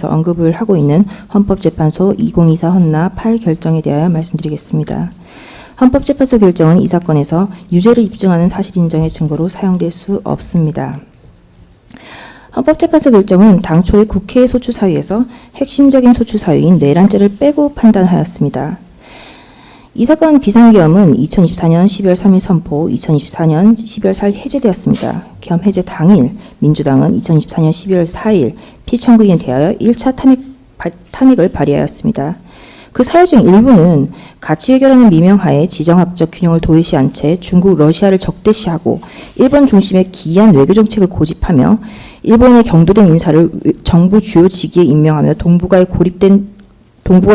대해서 언급을 하고 있는 헌법재판소 2024 헌나 8 결정에 대하여 말씀드리겠습니다. 헌법재판소 결정은 이 사건에서 유죄를 입증하는 사실 인정의 증거로 사용될 수 없습니다. 헌법재판소 결정은 당초의 국회의 소추사유에서 핵심적인 소추사유인 내란죄를 빼고 판단하였습니다. 이 사건 비상계엄은 2024년 12월 3일 선포, 2024년 12월 4일 해제되었습니다. 계엄 해제 당일 민주당은 2024년 12월 4일 피청구인에 대하여 1차 탄핵을 발의하였습니다. 그 사유 중 일부는 가치 외교라는 미명하에 지정학적 균형을 도외시한 채 중국, 러시아를 적대시하고 일본 중심의 기이한 외교정책을 고집하며 일본의 경도된 인사를 정부 주요 직위에 임명하며 동북아의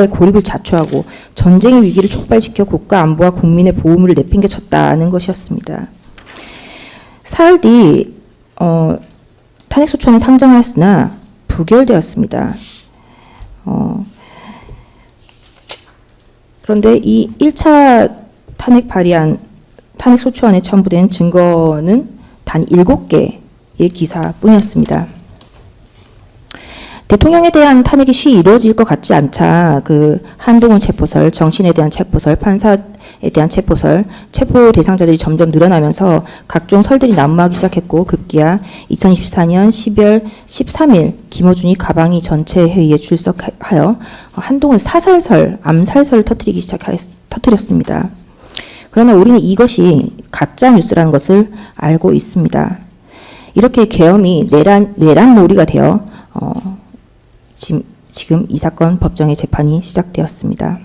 고립을 자초하고 전쟁의 위기를 촉발시켜 국가 안보와 국민의 보호물을 내팽개쳤다는 것이었습니다. 사흘 뒤 탄핵소추안을 상정하였으나 부결되었습니다. 그런데 이 1차 탄핵소추안에 첨부된 증거는 단 7개의 기사뿐이었습니다. 대통령에 대한 탄핵이 쉬이 이루어질 것 같지 않자 그 한동훈 체포설, 정신에 대한 체포설, 판사에 대한 체포설, 체포 대상자들이 점점 늘어나면서 각종 설들이 난무하기 시작했고 터득기야 2024년 12월 13일 김어준이 가방이 전체 회의에 출석하여 한동훈 사살설, 암살설을 터뜨렸습니다. 그러나 우리는 이것이 가짜 뉴스라는 것을 알고 있습니다. 이렇게 계엄이 내란몰이가 되어 지금 이 사건 법정의 재판이 시작되었습니다.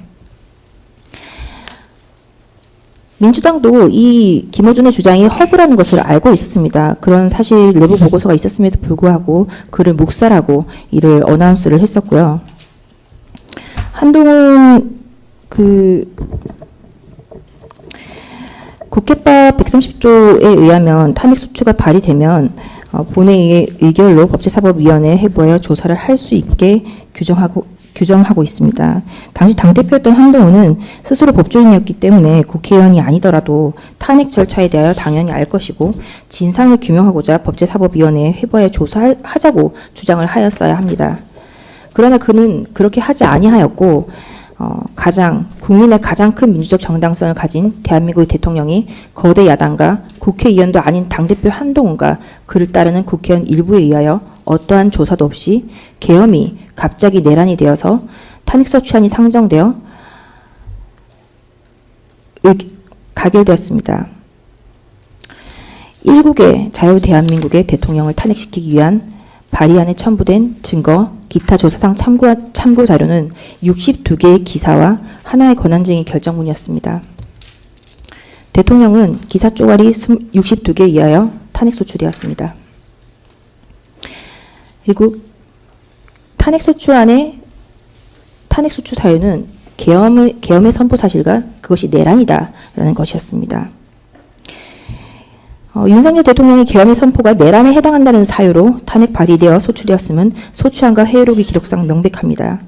민주당도 이 김어준의 주장이 허구라는 것을 알고 있었습니다. 그런 사실 내부 보고서가 있었음에도 불구하고 그를 묵살하고 이를 어나운스를 했었고요. 한동훈 국회법 130조에 의하면 탄핵소추가 발의되면 본회의의 의결로 법제사법위원회에 회부하여 조사를 할 수 있게 규정하고 있습니다. 당시 당대표였던 한동훈은 스스로 법조인이었기 때문에 국회의원이 아니더라도 탄핵 절차에 대하여 당연히 알 것이고 진상을 규명하고자 법제사법위원회에 회부하여 조사하자고 주장을 하였어야 합니다. 그러나 그는 그렇게 하지 아니하였고 국민의 가장 큰 민주적 정당성을 가진 대한민국의 대통령이 거대 야당과 국회의원도 아닌 당대표 한동훈과 그를 따르는 국회의원 일부에 의하여 어떠한 조사도 없이 계엄이 갑자기 내란이 되어서 탄핵소추안이 상정되어 가결되었습니다. 일국의 자유 대한민국의 대통령을 탄핵시키기 위한 발의안에 첨부된 증거, 기타 조사상 참고 자료는 62개의 기사와 하나의 권한쟁의 결정문이었습니다. 대통령은 기사 쪼가리 62개에 의하여 탄핵소추되었습니다. 그리고 탄핵소추 사유는 계엄의 선포 사실과 그것이 내란이다라는 것이었습니다. 윤석열 대통령의 계엄의 선포가 내란에 해당한다는 사유로 탄핵 발의되어 소추되었음은 소추안과 회의록의 기록상 명백합니다.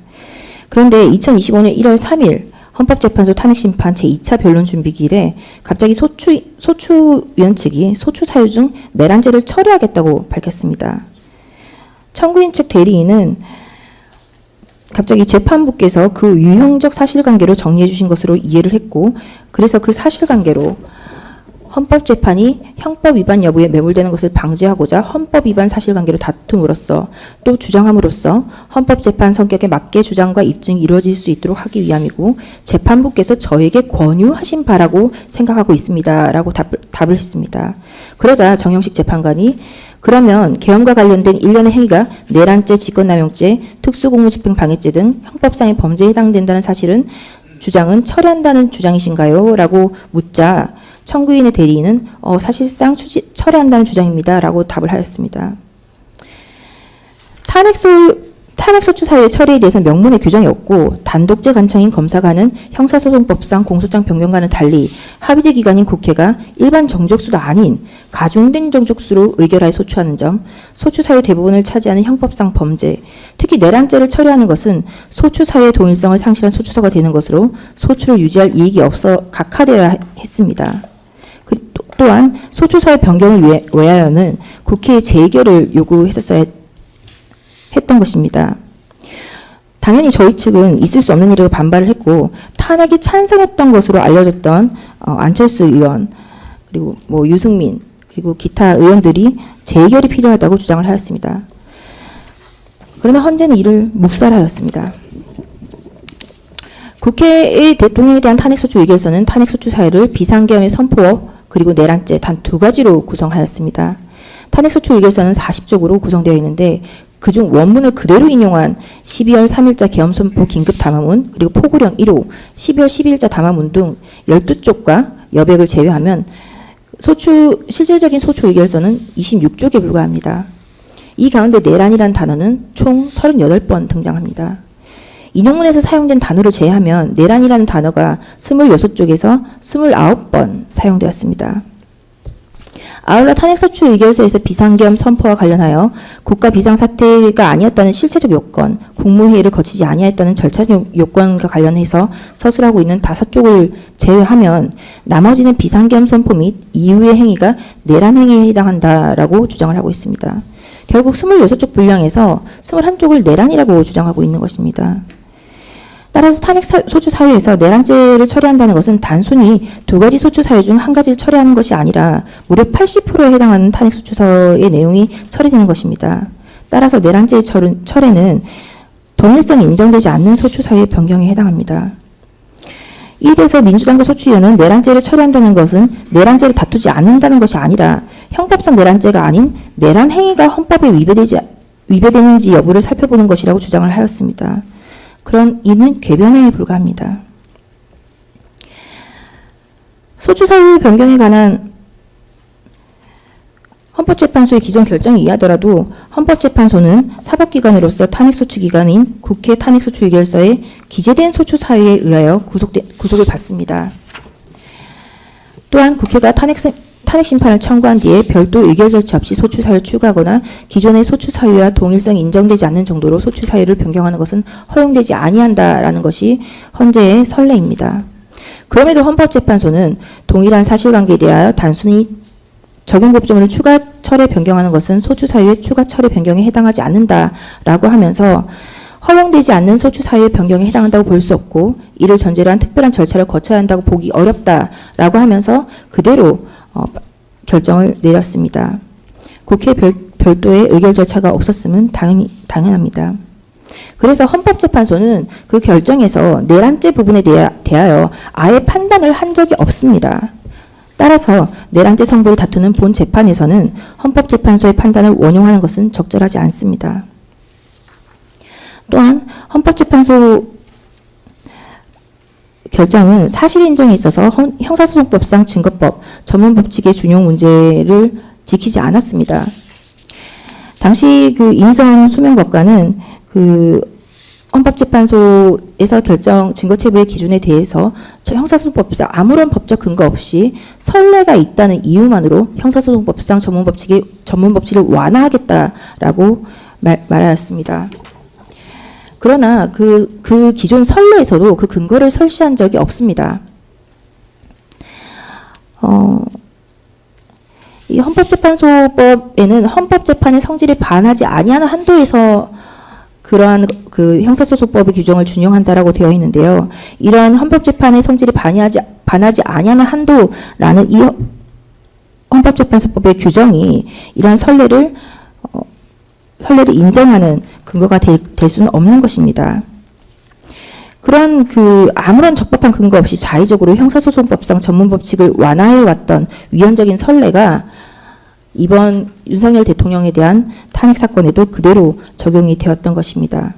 그런데 2025년 1월 3일 헌법재판소 탄핵심판 제2차 변론준비기일에 갑자기 소추위원 측이 소추 사유 중 내란죄를 처리하겠다고 밝혔습니다. 청구인 측 대리인은 갑자기 재판부께서 그 유형적 사실관계로 정리해 주신 것으로 이해를 했고 그래서 그 사실관계로 헌법재판이 형법 위반 여부에 매몰되는 것을 방지하고자 헌법 위반 사실관계로 다툼으로써 또 주장함으로써 헌법재판 성격에 맞게 주장과 입증이 이루어질 수 있도록 하기 위함이고 재판부께서 저에게 권유하신 바라고 생각하고 있습니다. 라고 답을 했습니다. 그러자 정영식 재판관이 그러면 계엄과 관련된 일련의 행위가 내란죄, 직권남용죄, 특수공무집행방해죄 등 형법상의 범죄에 해당된다는 주장은 철회한다는 주장이신가요? 라고 묻자 청구인의 대리인은 사실상 철회한다는 주장입니다. 라고 답을 하였습니다. 탄핵소추 사유의 처리에 대해서는 명문의 규정이 없고 단독제 간청인 검사가 하는 형사소송법상 공소장 변경과는 달리 합의제 기관인 국회가 일반 정적수도 아닌 가중된 정적수로 의결하여 소추하는 점, 소추 사유 대부분을 차지하는 형법상 범죄, 특히 내란죄를 처리하는 것은 소추 사유의 동일성을 상실한 소추서가 되는 것으로 소추를 유지할 이익이 없어 각하되어야 했습니다. 또한 소추사유 변경을 위하여는 국회의 재의결을 요구했었어야 했던 것입니다. 당연히 저희 측은 있을 수 없는 일이라고 반발을 했고 탄핵이 찬성했던 것으로 알려졌던 안철수 의원 그리고 뭐 유승민 그리고 기타 의원들이 재결이 필요하다고 주장을 하였습니다. 그러나 헌재는 이를 묵살하였습니다. 국회의 대통령에 대한 탄핵소추 의결서는 탄핵소추 사유를 비상계엄의 선포 그리고 내란죄 단 두 가지로 구성하였습니다. 탄핵소추 의결서는 40쪽으로 구성되어 있는데 그중 원문을 그대로 인용한 12월 3일자 계엄선포 긴급담화문 그리고 포고령 1호 12월 12일자 담화문 등 12쪽과 여백을 제외하면 실질적인 소추 의결서는 26쪽에 불과합니다. 이 가운데 내란이란 단어는 총 38번 등장합니다. 인용문에서 사용된 단어를 제외하면 내란이라는 단어가 26쪽에서 29번 사용되었습니다. 아울러 탄핵소추 의결서에서 비상계엄 선포와 관련하여 국가 비상사태가 아니었다는 실체적 요건, 국무회의를 거치지 아니했다는 절차적 요건과 관련해서 서술하고 있는 5쪽을 제외하면 나머지는 비상계엄 선포 및 이후의 행위가 내란 행위에 해당한다라고 주장을 하고 있습니다. 결국 26쪽 분량에서 21쪽을 내란이라고 주장하고 있는 것입니다. 따라서 탄핵소추 사유에서 내란죄를 처리한다는 것은 단순히 두 가지 소추 사유 중 한 가지를 처리하는 것이 아니라 무려 80%에 해당하는 탄핵소추서의 내용이 처리되는 것입니다. 따라서 내란죄의 철회는 동일성이 인정되지 않는 소추 사유의 변경에 해당합니다. 이에 대해서 민주당과 소추위원은 내란죄를 처리한다는 것은 내란죄를 다투지 않는다는 것이 아니라 형법상 내란죄가 아닌 내란 행위가 헌법에 위배되는지 여부를 살펴보는 것이라고 주장을 하였습니다. 그런 이는 궤변에 불과합니다. 소추 사유 변경에 관한 헌법재판소의 기존 결정에 의하더라도 헌법재판소는 사법기관으로서 탄핵소추기관인 국회 탄핵소추 의결서에 기재된 소추 사유에 의하여 구속을 받습니다. 또한 국회가 탄핵심판을 청구한 뒤에 별도 의결 절차 없이 소추 사유를 추가하거나 기존의 소추 사유와 동일성이 인정되지 않는 정도로 소추 사유를 변경하는 것은 허용되지 아니한다라는 것이 헌재의 선례입니다. 그럼에도 헌법재판소는 동일한 사실관계에 대하여 단순히 적용 법조문을 추가 철회 변경하는 것은 소추 사유의 추가 철회 변경에 해당하지 않는다라고 하면서 허용되지 않는 소추 사유의 변경에 해당한다고 볼 수 없고 이를 전제로 한 특별한 절차를 거쳐야 한다고 보기 어렵다라고 하면서 그대로 결정을 내렸습니다. 국회 별도의 의결 절차가 없었음은 당연합니다. 그래서 헌법재판소는 그 결정에서 내란죄 부분에 대하여 아예 판단을 한 적이 없습니다. 따라서 내란죄 성부를 다투는 본 재판에서는 헌법재판소의 판단을 원용하는 것은 적절하지 않습니다. 또한 헌법재판소 결정은 사실 인정에 있어서 형사소송법상 증거법, 전문법칙의 준용 문제를 지키지 않았습니다. 당시 그 임성 수명법관은 그 헌법재판소에서 결정 증거체부의 기준에 대해서 형사소송법상 아무런 법적 근거 없이 선례가 있다는 이유만으로 형사소송법상 전문법칙을 완화하겠다라고 말하였습니다. 그러나 그 기존 선례에서도 그 근거를 설시한 적이 없습니다. 이 헌법재판소법에는 헌법재판의 성질에 반하지 아니하는 한도에서 그러한 그 형사소송법의 규정을 준용한다라고 되어 있는데요. 이러한 헌법재판의 성질에 반하지 아니하는 한도라는 이 헌법재판소법의 규정이 이러한 선례를 인정하는 근거가 될 수는 없는 것입니다. 그런 아무런 적법한 근거 없이 자의적으로 형사소송법상 전문법칙을 완화해왔던 위헌적인 선례가 이번 윤석열 대통령에 대한 탄핵 사건에도 그대로 적용이 되었던 것입니다.